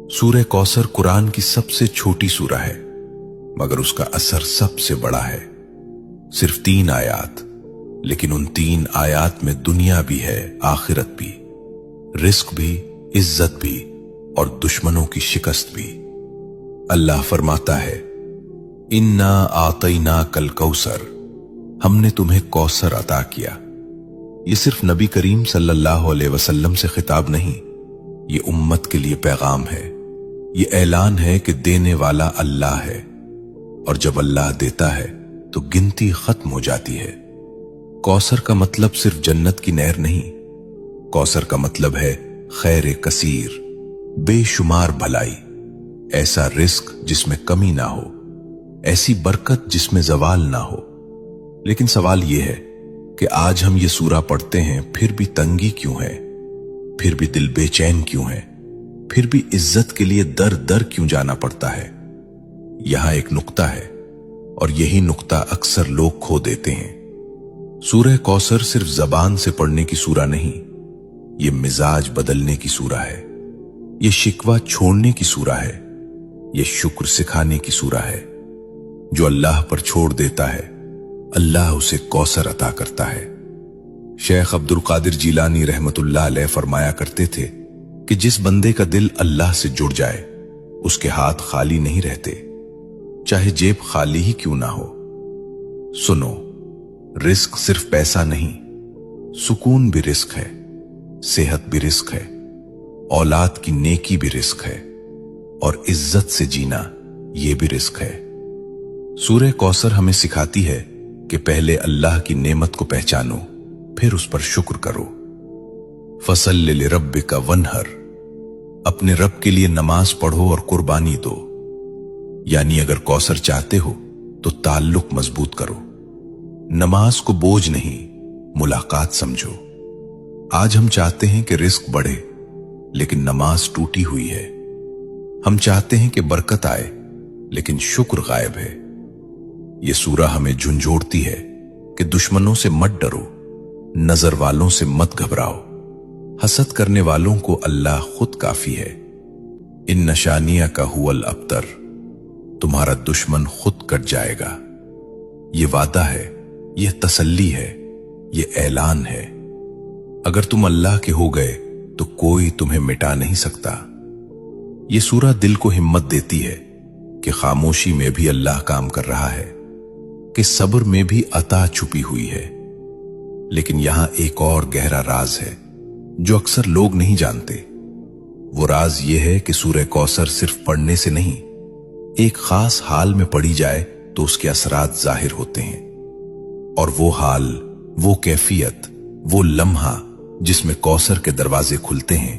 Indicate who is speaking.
Speaker 1: सूरह कौसर कुरान की सबसे छोटी सूरह है, मगर उसका असर सबसे बड़ा है। सिर्फ 3 आयात, लेकिन उन 3 आयात में दुनिया भी है, आखिरत भी, रिस्क भी, इज्जत भी और दुश्मनों की शिकस्त भी। अल्लाह फरमाता है, इन्ना आतैना कल कौसर, हमने तुम्हें कौसर अता किया। ये सिर्फ नबी करीम सल्लल्लाहु अलैहि वसल्लम से खिताब नहीं, ये उम्मत के लिए पैगाम है। ये ऐलान है कि देने वाला अल्लाह है, और जब अल्लाह देता है तो गिनती खत्म हो जाती है। कौसर का मतलब सिर्फ जन्नत की नहर नहीं, कौसर का मतलब है खैर कसीर, बेशुमार भलाई, ऐसा रिस्क जिसमें कमी ना हो, ऐसी बरकत जिसमें जवाल ना हो। लेकिन सवाल यह है कि आज हम ये सूरा पढ़ते हैं, फिर भी तंगी क्यों है, फिर भी दिल बेचैन क्यों है, फिर भी इज्जत के लिए दर दर क्यों जाना पड़ता है। यहां एक नुक्ता है, और यही नुक्ता अक्सर लोग खो देते हैं। सूरह कौसर सिर्फ जबान से पढ़ने की सूरा नहीं, ये मिजाज बदलने की सूरा है, ये शिकवा छोड़ने की सूरा है, ये शुक्र सिखाने की सूरा है। जो अल्लाह पर छोड़ देता है, अल्लाह उसे कौसर अता करता है। शेख अब्दुल कादिर जीलानी रहमतुल्लाह अलैह फरमाया करते थे कि जिस बंदे का दिल अल्लाह से जुड़ जाए, उसके हाथ खाली नहीं रहते, चाहे जेब खाली ही क्यों ना हो। सुनो, रिस्क सिर्फ पैसा नहीं, सुकून भी रिस्क है, सेहत भी रिस्क है, औलाद की नेकी भी रिस्क है, और इज्जत से जीना ये भी रिस्क है। सूरह कौसर हमें सिखाती है कि पहले अल्लाह की नेमत को पहचानो, फिर उस पर शुक्र करो। फसल्लि लिरब्बिका वन्हर, अपने रब के लिए नमाज पढ़ो और कुर्बानी दो। यानी अगर कौसर चाहते हो तो ताल्लुक मजबूत करो, नमाज को बोझ नहीं, मुलाकात समझो। आज हम चाहते हैं कि रिस्क बढ़े, लेकिन नमाज टूटी हुई है। हम चाहते हैं कि बरकत आए, लेकिन शुक्र गायब है। यह सूरा हमें झुंझोड़ती है कि दुश्मनों से मत डरो, नजर वालों से मत घबराओ, हसद करने वालों को अल्लाह खुद काफी है। इन नशानिया का हुवल अबतर, तुम्हारा दुश्मन खुद कट जाएगा। ये वादा है, यह तसल्ली है, यह ऐलान है। अगर तुम अल्लाह के हो गए तो कोई तुम्हें मिटा नहीं सकता। यह सूरा दिल को हिम्मत देती है कि खामोशी में भी अल्लाह काम कर रहा है, कि सब्र में भी अता छुपी हुई है। लेकिन यहां एक और गहरा राज है जो अक्सर लोग नहीं जानते। वो राज ये है कि सूरह कौसर सिर्फ पढ़ने से नहीं, एक खास हाल में पढ़ी जाए तो उसके असरात जाहिर होते हैं। और वो हाल, वो कैफियत, वो लम्हा जिसमें कौसर के दरवाजे खुलते हैं,